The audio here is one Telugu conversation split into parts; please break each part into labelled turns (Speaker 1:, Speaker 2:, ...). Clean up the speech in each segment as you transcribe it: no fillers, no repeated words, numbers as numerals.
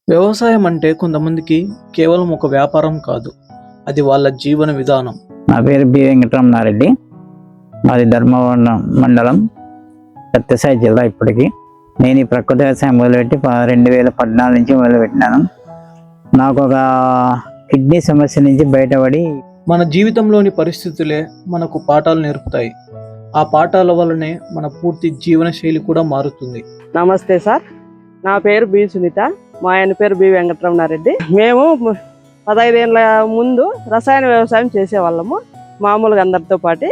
Speaker 1: వ్యవసాయం అంటే కొంతమందికి కేవలం ఒక వ్యాపారం కాదు. అది వాళ్ళ జీవన విధానం.
Speaker 2: నా పేరు బి వెంకటరమణారెడ్డి. మాది ధర్మవరం మండలం, సత్యసాయి జిల్లా. ఇప్పటికి నేను ఈ ప్రకృతి వ్యవసాయం మొదలుపెట్టి 2014 నుంచి మొదలుపెట్టినాను. నాకు ఒక కిడ్నీ సమస్య నుంచి బయటపడి
Speaker 1: మన జీవితంలోని పరిస్థితులే మనకు పాఠాలు నేర్పుతాయి. ఆ పాఠాల వల్లనే మన పూర్తి జీవన శైలి కూడా మారుతుంది.
Speaker 3: నమస్తే సార్, నా పేరు బి సునీత, మా ఆయన పేరు బి వెంకటరమణారెడ్డి. మేము 15 ఏళ్ళ ముందు రసాయన వ్యవసాయం చేసేవాళ్ళము మామూలుగా అందరితో పాటు.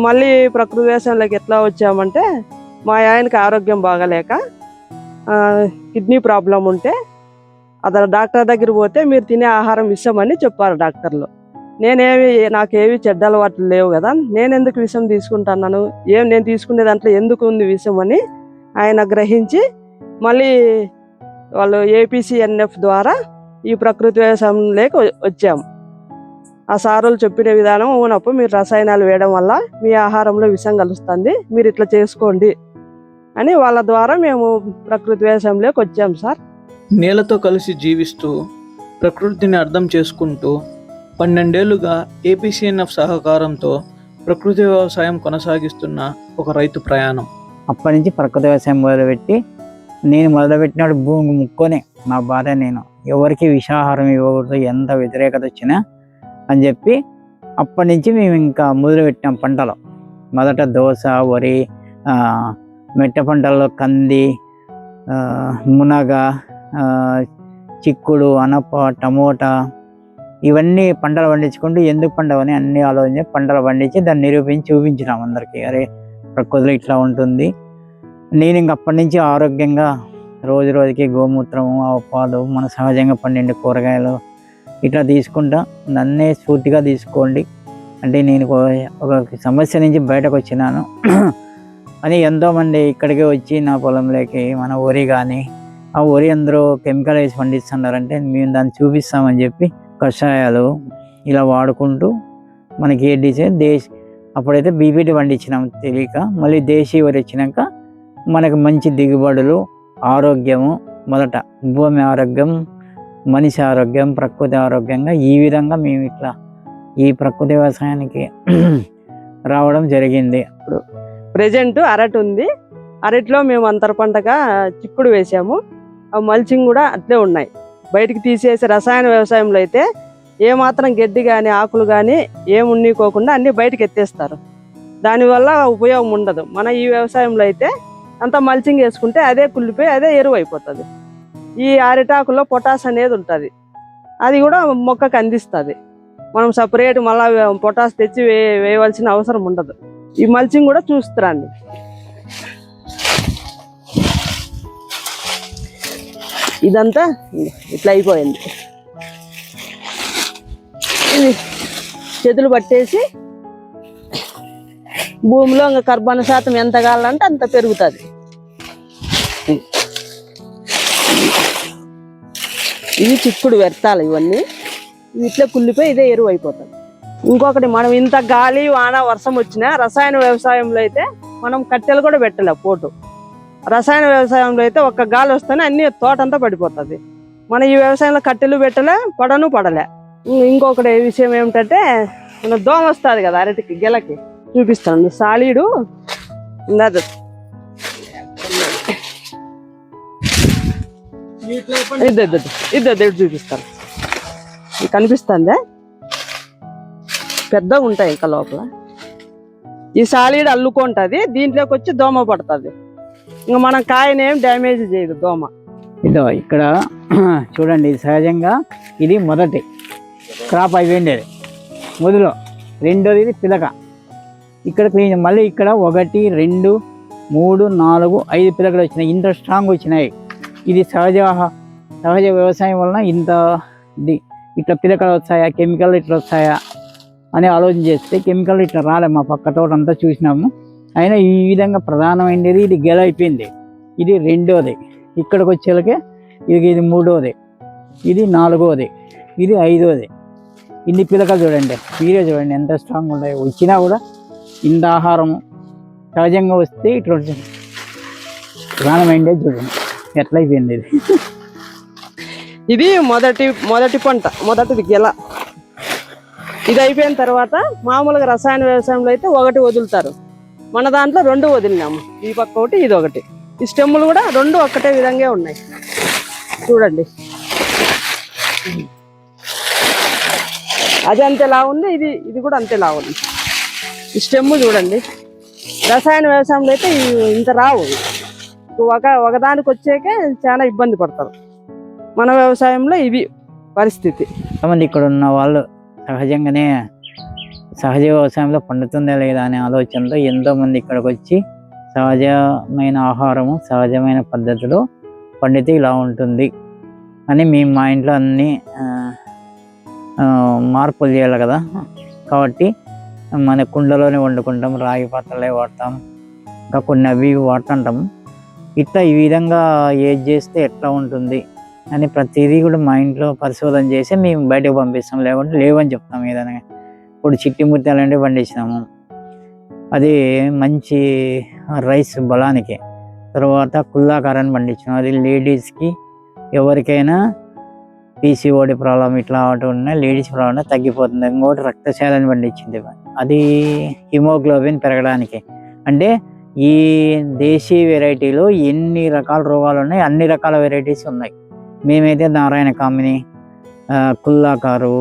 Speaker 3: మళ్ళీ ప్రకృతి వ్యవసాయంలోకి ఎట్లా వచ్చామంటే, మా ఆయనకి ఆరోగ్యం బాగాలేక కిడ్నీ ప్రాబ్లం ఉంటే అతను డాక్టర్ దగ్గర పోతే మీరు తినే ఆహారం విషమని చెప్పారు డాక్టర్లు. నాకేవి చెడ్డ అలవాట్లు లేవు కదా, నేను ఎందుకు విషం తీసుకుంటున్నాను, నేను తీసుకునే దాంట్లో ఎందుకు ఉంది విషం అని ఆయన గ్రహించి మళ్ళీ వాళ్ళు APCNF ద్వారా ఈ ప్రకృతి వ్యవసాయంలోకి వచ్చాము. ఆ సారులు చెప్పిన విధానం, అవునప్పుడు మీరు రసాయనాలు వేయడం వల్ల మీ ఆహారంలో విషం కలుస్తుంది, మీరు ఇట్లా చేసుకోండి అని వాళ్ళ ద్వారా మేము ప్రకృతి వ్యవసాయంలోకి వచ్చాము సార్.
Speaker 1: నేలతో కలిసి జీవిస్తూ ప్రకృతిని అర్థం చేసుకుంటూ 12 ఏళ్లుగా APCNF సహకారంతో ప్రకృతి వ్యవసాయం కొనసాగిస్తున్న ఒక రైతు ప్రయాణం.
Speaker 2: అప్పటి నుంచి ప్రకృతి వ్యవసాయం మొదలుపెట్టి, నేను మొదలుపెట్టినప్పుడు భూమి ముక్కొనే మా భార్య నేను ఎవరికి విషాహారం ఇవ్వకూడదు, ఎంత వ్యతిరేకత వచ్చినా అని చెప్పి అప్పటి నుంచి మేము ఇంకా మొదలుపెట్టాం పంటలు. మొదట దోస, వరి, మెట్ట పంటల్లో కంది, మునగ, చిక్కుడు, అనప, టమోటా, ఇవన్నీ పంటలు పండించుకుంటూ ఎందుకు పండవని అన్ని ఆలోచించి పంటలు పండించి దాన్ని నిరూపించి చూపించినాం అందరికీ. అరే ప్రకృతిలో ఇట్లా ఉంటుంది. నేను ఇంక అప్పటి నుంచి ఆరోగ్యంగా రోజు రోజుకి గోమూత్రము, ఆవు పాలు, మన సహజంగా పండిండే కూరగాయలు ఇట్లా తీసుకుంటా. నన్నే స్ఫూర్తిగా తీసుకోండి అంటే, నేను ఒక సమస్య నుంచి బయటకు వచ్చినాను అని ఎంతోమంది ఇక్కడికి వచ్చి నా పొలంలోకి మన వరి కానీ, ఆ వరి అందరూ కెమికల్ వేసి పండిస్తున్నారంటే మేము దాన్ని చూపిస్తామని చెప్పి కషాయాలు ఇలా వాడుకుంటూ మనకి అప్పుడైతే బీపీటీ పండించినాం తెలియక, మళ్ళీ దేశీ వరి వచ్చినాక మనకు మంచి దిగుబడులు, ఆరోగ్యము, మొదట భూమి ఆరోగ్యం, మనిషి ఆరోగ్యం, ప్రకృతి ఆరోగ్యంగా ఈ విధంగా మేము ఇట్లా ఈ ప్రకృతి వ్యవసాయానికి రావడం జరిగింది.
Speaker 3: ఇప్పుడు ప్రజెంట్ అరటి ఉంది, అరటిలో మేము అంతర పంటగా చిక్కుడు వేసాము. ఆ మల్చింగ్ కూడా అట్లే ఉన్నాయి. బయటికి తీసేసి రసాయన వ్యవసాయంలో అయితే ఏమాత్రం గడ్డి కానీ ఆకులు కానీ ఏమున్నీకోకుండా అన్నీ బయటకు ఎత్తేస్తారు, దానివల్ల ఉపయోగం ఉండదు. మన ఈ వ్యవసాయంలో అయితే అంతా మల్చింగ్ వేసుకుంటే అదే కుళ్ళిపోయి అదే ఎరువు అయిపోతుంది. ఈ అరిటాకుల్లో పొటాష్ అనేది ఉంటుంది, అది కూడా మొక్కకు అందిస్తుంది. మనం సపరేట్ మళ్ళీ పొటాష్ తెచ్చి వేయవలసిన అవసరం ఉండదు. ఈ మల్చింగ్ కూడా చూస్తారండి. ఇదంతా ఇట్లా అయిపోయింది. ఇది చేతులు పట్టేసి భూమిలో ఇంకా కర్బన శాతం ఎంత కావాలంటే అంత పెరుగుతుంది. ఇవి చిక్కుడు వ్యర్థాలు, ఇవన్నీ ఇట్లా కుళ్ళిపోయి ఇదే ఎరువు అయిపోతుంది. ఇంకొకటి, మనం ఇంత గాలి, వాన, వర్షం వచ్చినా రసాయన వ్యవసాయంలో అయితే మనం కట్టెలు కూడా పెట్టలే పోటు. రసాయన వ్యవసాయంలో అయితే ఒక్క గాలి వస్తేనే అన్ని తోటంతా పడిపోతుంది. మన ఈ వ్యవసాయంలో కట్టెలు పెట్టలే, పడలే. ఇంకొకటి విషయం ఏమిటంటే, మన దోమ వస్తుంది కదా అరటికి, గెలకి చూపిస్తాను. సాలీడు ఇద్దరు చూపిస్తాను. కనిపిస్తుందా? పెద్దగా ఉంటాయి ఇంకా లోపల. ఈ సాలీడు అల్లుకుంటుంది, దీంట్లోకి వచ్చి దోమ పడుతుంది. ఇంకా మనం కాయనేం డ్యామేజ్ చేయదు దోమ.
Speaker 2: ఇదో ఇక్కడ చూడండి, సహజంగా ఇది మొదటి క్రాప్ అయిపోయింది, మొదలు. రెండోది ఇది పిలక. ఇక్కడ మళ్ళీ ఇక్కడ 1, 2, 3, 4, 5 పిలకలు వచ్చినాయి. ఇంత స్ట్రాంగ్ వచ్చినాయి. ఇది సహజ వ్యవసాయం వలన ఇట్లా పిలకలు వస్తాయా, కెమికల్ ఇట్లా వస్తాయా అని ఆలోచన చేస్తే కెమికల్ ఇట్లా రాలే. మా పక్క తోట అంతా చూసినాము. అయినా ఈ విధంగా ప్రధానమైనది ఇది గెల అయిపోయింది. ఇది రెండోది. ఇక్కడికి వచ్చేలకే ఇది మూడోది, ఇది నాలుగోది, ఇది ఐదోది. ఇన్ని పిలకలు చూడండి, మీరే చూడండి ఎంత స్ట్రాంగ్ ఉన్నాయి. వచ్చినా కూడా ఇంత ఆహారము సహజంగా వస్తే ఇట్లా ప్రధానమైనది చూడండి ఎట్లయిపోయింది ఇది.
Speaker 3: ఇది మొదటి పంట, మొదటిది గెల. ఇది అయిపోయిన తర్వాత మామూలుగా రసాయన వ్యవసాయంలో అయితే ఒకటి వదులుతారు, మన దాంట్లో 2 వదిలినాము. ఈ పక్క ఒకటి, ఇది ఒకటి. ఈ స్టెమ్ములు కూడా 2 ఒక్కటే విధంగా ఉన్నాయి చూడండి. అది అంతేలా ఉంది, ఇది కూడా అంతేలా ఉంది. ఈ స్టెమ్ చూడండి. రసాయన వ్యవసాయంలో అయితే ఇంత రావు, ఒకదానికి వచ్చాకే చాలా ఇబ్బంది పడతారు. మన వ్యవసాయంలో ఇది పరిస్థితి.
Speaker 2: చాలామంది ఇక్కడ ఉన్న వాళ్ళు సహజంగానే సహజ వ్యవసాయంలో పండుతుందా లేదా అనే ఆలోచనతో ఎంతోమంది ఇక్కడికి వచ్చి సహజమైన ఆహారము సహజమైన పద్ధతిలో పండితే ఇలా ఉంటుంది అని మేము మా ఇంట్లో అన్ని మార్పులు చేయాలి కదా. కాబట్టి మన కుండలోనే వండుకుంటాం, రాగి పాత్రలే వాడతాం, ఇంకా కొన్ని అవి వాడుతుంటాం. ఇట్లా ఈ విధంగా ఏది చేస్తే ఎట్లా ఉంటుంది అని ప్రతిదీ కూడా మా ఇంట్లో పరిశోధన చేసి మేము బయటకు పంపిస్తాం, లేకుంటే లేవని చెప్తాం. ఏదైనా ఇప్పుడు చిట్టి ముత్యాలు అంటే పండించినాము, అది మంచి రైస్ బలానికి. తర్వాత కుల్లాకారాన్ని పండించినాం, అది లేడీస్కి ఎవరికైనా పీసీఓడి ప్రాబ్లం ఇట్లా ఉన్న లేడీస్ ప్రాబ్లం తగ్గిపోతుంది. ఇంకోటి రక్తశాలని పండించింది, అది హిమోగ్లోబిన్ పెరగడానికి. అంటే ఈ దేశీ వెరైటీలో ఎన్ని రకాల రోగాలు ఉన్నాయి, అన్ని రకాల వెరైటీస్ ఉన్నాయి. మేమైతే నారాయణ కామిని, కుల్లాకారు,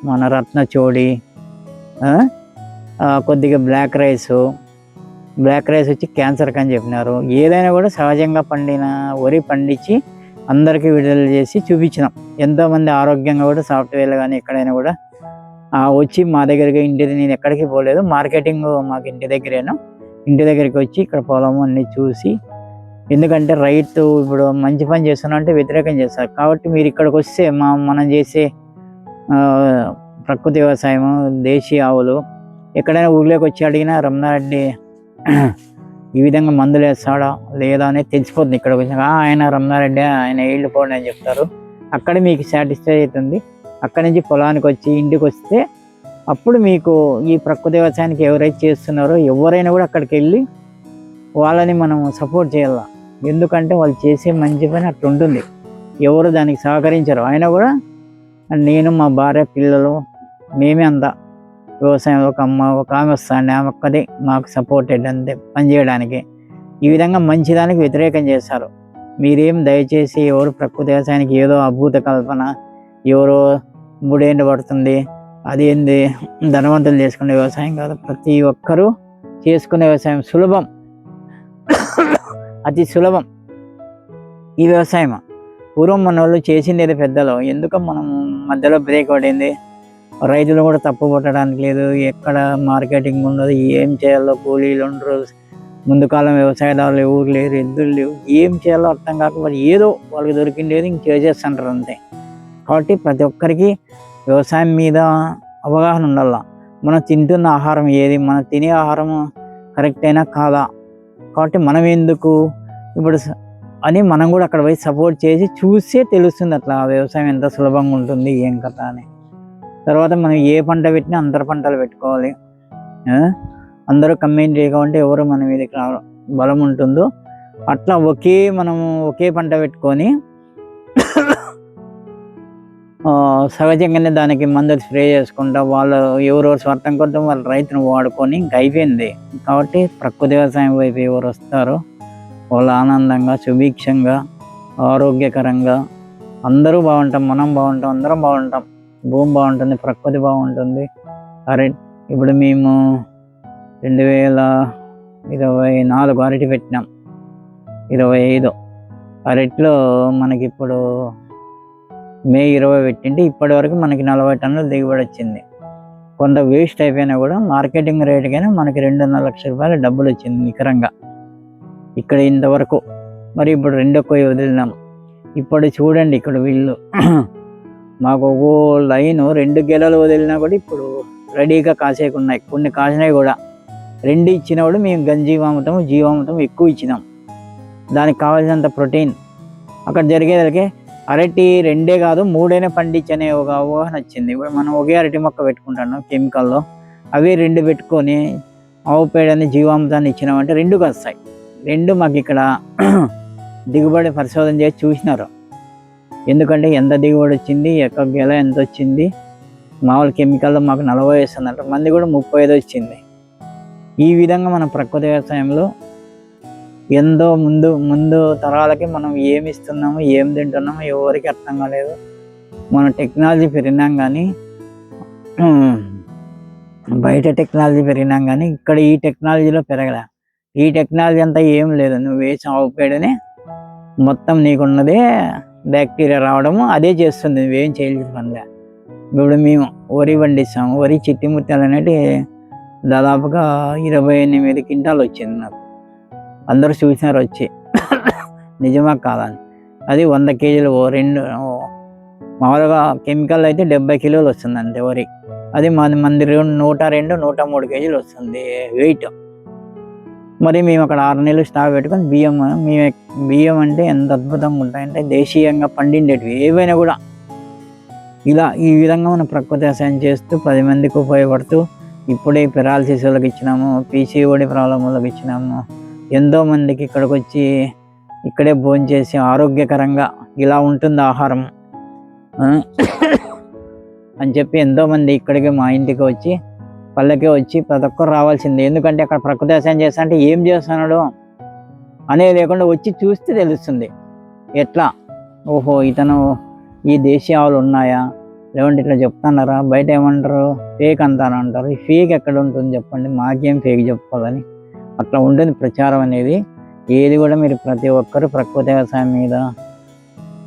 Speaker 2: మన రత్నచోడి, కొద్దిగా బ్లాక్ రైస్ వచ్చి క్యాన్సర్కి అని చెప్పినారు. ఏదైనా కూడా సహజంగా పండిన వరి పండించి అందరికీ విడుదల చేసి చూపించినాం. ఎంతోమంది ఆరోగ్యంగా కూడా సాఫ్ట్వేర్లు కానీ ఎక్కడైనా కూడా వచ్చి మా దగ్గరికి నేను ఎక్కడికి పోలేదు, మార్కెటింగ్ మాకు ఇంటి దగ్గరేనా, ఇంటి దగ్గరికి వచ్చి ఇక్కడ పొలం అన్నీ చూసి, ఎందుకంటే రైతు ఇప్పుడు మంచి పని చేస్తున్నా అంటే వ్యతిరేకం చేస్తారు. కాబట్టి మీరు ఇక్కడికి వస్తే మనం చేసే ప్రకృతి వ్యవసాయం, దేశీ ఆవులు, ఎక్కడైనా ఊళ్ళోకి వచ్చి అడిగినా రమణారెడ్డి ఈ విధంగా మందులు వేస్తాడా లేదా అనేది తెలిసిపోతుంది. ఇక్కడికి వచ్చినాక ఆయన రమణారెడ్డి, ఆయన ఏళ్ళు పోండి అని చెప్తారు. అక్కడ మీకు సాటిస్ఫై అవుతుంది. అక్కడి నుంచి పొలానికి వచ్చి ఇంటికి వస్తే అప్పుడు మీకు ఈ ప్రకృతి వ్యవసాయానికి ఎవరైతే చేస్తున్నారో ఎవరైనా కూడా అక్కడికి వెళ్ళి వాళ్ళని మనం సపోర్ట్ చేయాల. ఎందుకంటే వాళ్ళు చేసే మంచి పని అట్లా ఉంటుంది, ఎవరు దానికి సహకరించరు. అయినా కూడా నేను, మా భార్య, పిల్లలు మేమే అంతా వ్యవసాయంలో ఒక ఆమె వస్తాండి, ఆమె ఒక్కదే మాకు సపోర్టెడ్ అంతే పనిచేయడానికి. ఈ విధంగా మంచిదానికి వ్యతిరేకం చేస్తారు. మీరేం దయచేసి ఎవరు ప్రకృతి వ్యవసాయానికి ఏదో అద్భుత కల్పన, ఎవరో 3 ఏళ్ళు పడుతుంది అది ఏంది ధనవంతులు చేసుకునే వ్యవసాయం కాదు. ప్రతి ఒక్కరూ చేసుకునే వ్యవసాయం సులభం, అతి సులభం ఈ వ్యవసాయం. పూర్వం మన వాళ్ళు చేసింది ఏదో పెద్దలో, ఎందుకు మనం మధ్యలో బ్రేక్ పడింది. రైతులు కూడా తప్పు పట్టడానికి లేదు, ఎక్కడ మార్కెటింగ్ ఉండదు, ఏం చేయాలో కూలీలు ఉండరు, ముందు కాలం వ్యవసాయదారులు ఎవరు లేరు, ఎద్దులు లేవు, ఏం చేయాలో అర్థం కాకపోతే ఏదో వాళ్ళకి దొరికింది ఏదో ఇంక చేసేస్తుంటారు అంతే. కాబట్టి ప్రతి ఒక్కరికి వ్యవసాయం మీద అవగాహన ఉండాల. మనం తింటున్న ఆహారం ఏది, మనం తినే ఆహారం కరెక్ట్ అయినా కాదా, కాబట్టి మనం ఎందుకు ఇప్పుడు అని మనం కూడా అక్కడ పోయి సపోర్ట్ చేసి చూస్తే తెలుస్తుంది అట్లా వ్యవసాయం ఎంత సులభంగా ఉంటుంది ఏం కథ అని. తర్వాత మనం ఏ పంట పెట్టినా అందరు పంటలు పెట్టుకోవాలి, అందరూ కమెంట్ చేయకుంటే ఎవరు మన మీదకి బలం ఉంటుందో అట్లా మనము ఒకే పంట పెట్టుకొని సహజంగానే దానికి మందులు స్ప్రే చేసుకుంటా వాళ్ళు ఎవరెవరు స్వార్థం కోసం వాళ్ళ రైతును వాడుకొని ఇంక అయిపోయింది. కాబట్టి ప్రకృతి వ్యవసాయం వైపు ఎవరు వస్తారో వాళ్ళు ఆనందంగా, సుభిక్షంగా, ఆరోగ్యకరంగా అందరూ బాగుంటాం, మనం బాగుంటాం, అందరం బాగుంటాం, భూమి బాగుంటుంది, ప్రకృతి బాగుంటుంది. ఇప్పుడు మేము 2024 అరటి పెట్టినాం, 25 అరటిలో మనకి ఇప్పుడు మే 20 పెట్టింటే ఇప్పటి వరకు మనకి 40 టన్నులు దిగుబడి వచ్చింది. కొంత వేస్ట్ అయిపోయినా కూడా మార్కెటింగ్ రేటుకైనా మనకి 2.5 లక్షల రూపాయలు డబ్బులు వచ్చింది నికరంగా ఇక్కడ ఇంతవరకు. మరి ఇప్పుడు 2 కొయ్య వదిలినాం. ఇప్పుడు చూడండి ఇక్కడ వీళ్ళు మాకు ఒక్కో లైన్ 2 గెలలు వదిలినా కూడా ఇప్పుడు రెడీగా కాసేకున్నాయి, కొన్ని కాసినాయి కూడా. 2 ఇచ్చినా కూడా మేము గంజీవామృతం, జీవామృతం ఎక్కువ ఇచ్చినాం, దానికి కావాల్సినంత ప్రోటీన్. అక్కడ జరిగేదానికి అరటి 2 కాదు 3 పండించనే ఒక అవగాహన వచ్చింది. ఇప్పుడు మనం ఒకే అరటి మొక్క పెట్టుకుంటాను కెమికల్లో, అవి 2 పెట్టుకొని ఆవు పేడని జీవామృతాన్ని ఇచ్చినామంటే 2 వస్తాయి. 2 మాకు ఇక్కడ దిగుబడి పరిశోధన చేసి చూసినారు. ఎందుకంటే ఎంత దిగుబడి వచ్చింది, ఎక్కడ గెల ఎంత వచ్చింది. మామూలు కెమికల్లో మాకు 40 వస్తుందంట, మంది కూడా 35 వచ్చింది. ఈ విధంగా మన ప్రకృతి వ్యవసాయంలో ఎంతో ముందు తరాలకి మనం ఏమి ఇస్తున్నాము, ఏం తింటున్నామో ఎవరికి అర్థం కాలేదు. మన టెక్నాలజీ పెరిగినాం కానీ, బయట టెక్నాలజీ పెరిగినాం కానీ ఇక్కడ ఈ టెక్నాలజీలో పెరగలే. ఈ టెక్నాలజీ అంతా ఏం లేదు, నువ్వు వేసి ఆవు పేడనే మొత్తం నీకున్నదే బ్యాక్టీరియా రావడము అదే చేస్తుంది, నువ్వేం చేయలేదు పనిలే. ఇప్పుడు మేము వరి పండిస్తాము, వరి చిట్టి ముత్యాలు అనేవి దాదాపుగా 28 క్వింటాలు వచ్చింది నాకు. అందరూ చూసినారు వచ్చి నిజమా కాదని. అది 100 కేజీలు మామూలుగా కెమికల్ అయితే 70 కిలోలు వస్తుంది అంతే వరి. అది మంది 102, 103 కేజీలు వస్తుంది వెయిట్. మరి మేము అక్కడ 6 నెలలు స్టాక్ పెట్టుకొని బియ్యం అంటే ఎంత అద్భుతంగా ఉంటాయంటే దేశీయంగా పండిండేటివి ఏవైనా కూడా. ఇలా ఈ విధంగా మనం ప్రకృతి వ్యవసాయం చేస్తూ 10 మందికి ఉపయోగపడుతూ, ఇప్పుడే పెరాలసిస్ వాళ్ళకి ఇచ్చినాము, పీసీఓడి ప్రాబ్లం వాళ్ళకి ఇచ్చినాము. ఎంతోమందికి ఇక్కడికి వచ్చి ఇక్కడే భోజనం చేసి ఆరోగ్యకరంగా ఇలా ఉంటుంది ఆహారం అని చెప్పి ఎంతోమంది ఇక్కడికి మా ఇంటికి వచ్చి పల్లెకే వచ్చి ప్రతి ఒక్కరు రావాల్సిందే. ఎందుకంటే అక్కడ ప్రకృతి వ్యవసాయం చేస్తా అంటే ఏం చేస్తున్నాడు అనేది లేకుండా వచ్చి చూస్తే తెలుస్తుంది ఎట్లా, ఓహో ఇతను ఈ దేశీయ ఆవులు ఉన్నాయా, లేదంటే ఇట్లా చెప్తున్నారా. బయట ఏమంటారు ఫేక్ అంటారు. ఈ ఫేక్ ఎక్కడ ఉంటుంది చెప్పండి, మాకేం ఫేక్ చెప్పుకోవాలని. అట్లా ఉంటుంది ప్రచారం అనేది. ఏది కూడా మీరు ప్రతి ఒక్కరు ప్రకృతి వ్యవసాయం మీద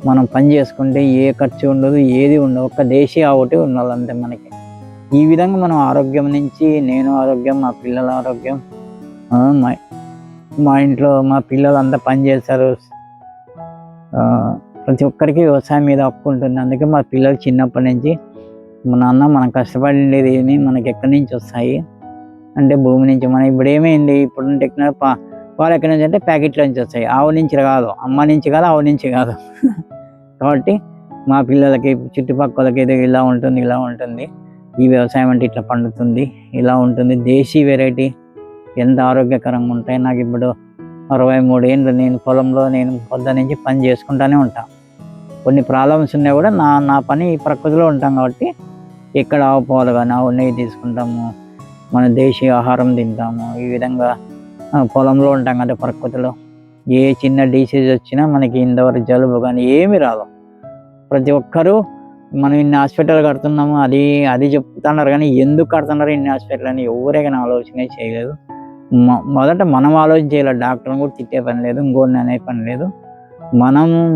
Speaker 2: మనం పని చేసుకుంటే ఏ ఖర్చు ఉండదు, ఏది ఉండదు. ఒక్క దేశీయ ఆవుటి ఉండాలంటే మనకి. ఈ విధంగా మనం ఆరోగ్యం నుంచి, నేను ఆరోగ్యం, మా పిల్లల ఆరోగ్యం, మా ఇంట్లో మా పిల్లలు అంతా పని చేస్తారు. ప్రతి ఒక్కరికి వ్యవసాయం మీద హక్కు ఉంటుంది. అందుకే మా పిల్లలు చిన్నప్పటి నుంచి మా నాన్న మనం కష్టపడేది ఏమి మనకి ఎక్కడి నుంచి వస్తాయి అంటే భూమి నుంచి. మనం ఇప్పుడు ఏమైంది, ఇప్పుడు టెక్నాలజీ పాలు ఎక్కడి నుంచి అంటే ప్యాకెట్ల నుంచి వస్తాయి. ఆవు నుంచి కాదు, అమ్మ నుంచి కాదు, ఆవు నుంచి కాదు. కాబట్టి మా పిల్లలకి చుట్టుపక్కలకి ఏదో ఇలా ఉంటుంది, ఈ వ్యవసాయం అంటే ఇట్లా పండుతుంది, ఇలా ఉంటుంది. దేశీ వెరైటీ ఎంత ఆరోగ్యకరంగా ఉంటాయి. నాకు ఇప్పుడు 63 ఏళ్ళు నేను పొలంలో పొద్దు నుంచి పని చేసుకుంటూనే ఉంటాను. కొన్ని ప్రాబ్లమ్స్ ఉన్నా కూడా నా పని ఈ ప్రకృతిలో ఉంటాం కాబట్టి ఎక్కడ ఆవు పాలు కానీ ఆవు నెయ్యి తీసుకుంటాము, మన దేశీయ ఆహారం తింటాము. ఈ విధంగా పొలంలో ఉంటాం కదా ప్రకృతిలో. ఏ చిన్న డిసీజ్ వచ్చినా మనకి ఇంతవరకు జలుబు కానీ ఏమి రాదు. ప్రతి ఒక్కరూ మనం ఇన్ని హాస్పిటల్ కడుతున్నాము అది చెప్తున్నారు కానీ ఎందుకు కడుతున్నారు ఇన్ని హాస్పిటల్ అని ఎవరే కానీ ఆలోచన చేయలేదు. మొదట మనం ఆలోచన చేయాలి, డాక్టర్ని కూడా తిట్టే పని లేదు, ఇంకోని అనే పని లేదు.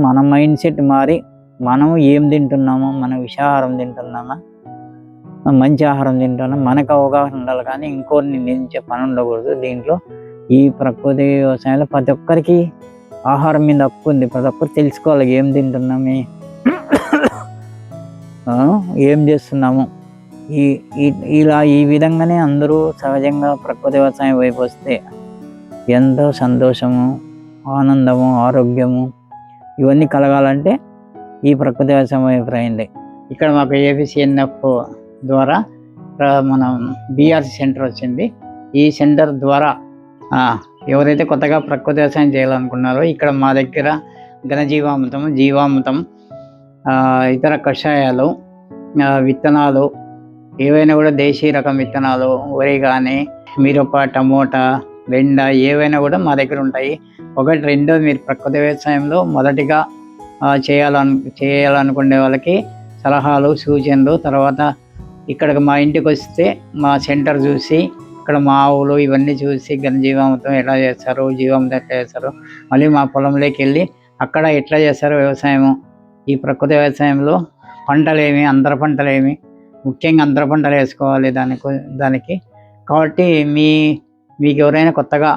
Speaker 2: మన మైండ్ సెట్ మారి మనము ఏం తింటున్నామో, మన విషాహారం తింటున్నామా, మంచి ఆహారం తింటున్నాం, మనకు అవగాహన ఉండాలి కానీ ఇంకోరిని నిందించే పని ఉండకూడదు. దీంట్లో ఈ ప్రకృతి వ్యవసాయంలో ప్రతి ఒక్కరికి ఆహారం మీద హక్కు ఉంది. ప్రతి ఒక్కరు తెలుసుకోవాలి ఏం తింటున్నామే, ఏం చేస్తున్నాము. ఈ విధంగానే అందరూ సహజంగా ప్రకృతి వ్యవసాయం వైపు వస్తే ఎంతో సంతోషము, ఆనందము, ఆరోగ్యము ఇవన్నీ కలగాలంటే ఈ ప్రకృతి వ్యవసాయం వైపు రాయండి. ఇక్కడ మాకు APCNF ద్వారా మనం BRC సెంటర్ వచ్చింది. ఈ సెంటర్ ద్వారా ఎవరైతే కొత్తగా ప్రకృతి వ్యవసాయం చేయాలనుకున్నారో ఇక్కడ మా దగ్గర ఘనజీవామృతం, జీవామృతం, ఇతర కషాయాలు, విత్తనాలు ఏవైనా కూడా దేశీయ రకం విత్తనాలు, వరి కానీ మిరప, టమోటా, బెండ ఏవైనా కూడా మా దగ్గర ఉంటాయి. ఒకటి రెండోది మీరు ప్రకృతి వ్యవసాయంలో మొదటిగా చేయాలనుకునే వాళ్ళకి సలహాలు, సూచనలు. తర్వాత ఇక్కడికి మా ఇంటికి వస్తే మా సెంటర్ చూసి ఇక్కడ మా ఆవులు ఇవన్నీ చూసి ఘనజీవామృతం ఎట్లా చేస్తారు, జీవామృతం ఎట్లా చేస్తారు, మళ్ళీ మా పొలంలోకి వెళ్ళి అక్కడ ఎట్లా చేస్తారు వ్యవసాయము, ఈ ప్రకృతి వ్యవసాయంలో పంటలేమి, అంతర పంటలేమి, ముఖ్యంగా అంతర పంటలు వేసుకోవాలి దానికి. కాబట్టి మీకు ఎవరైనా కొత్తగా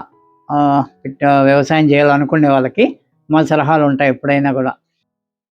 Speaker 2: వ్యవసాయం చేయాలనుకునే వాళ్ళకి మా సలహాలు ఉంటాయి ఎప్పుడైనా కూడా.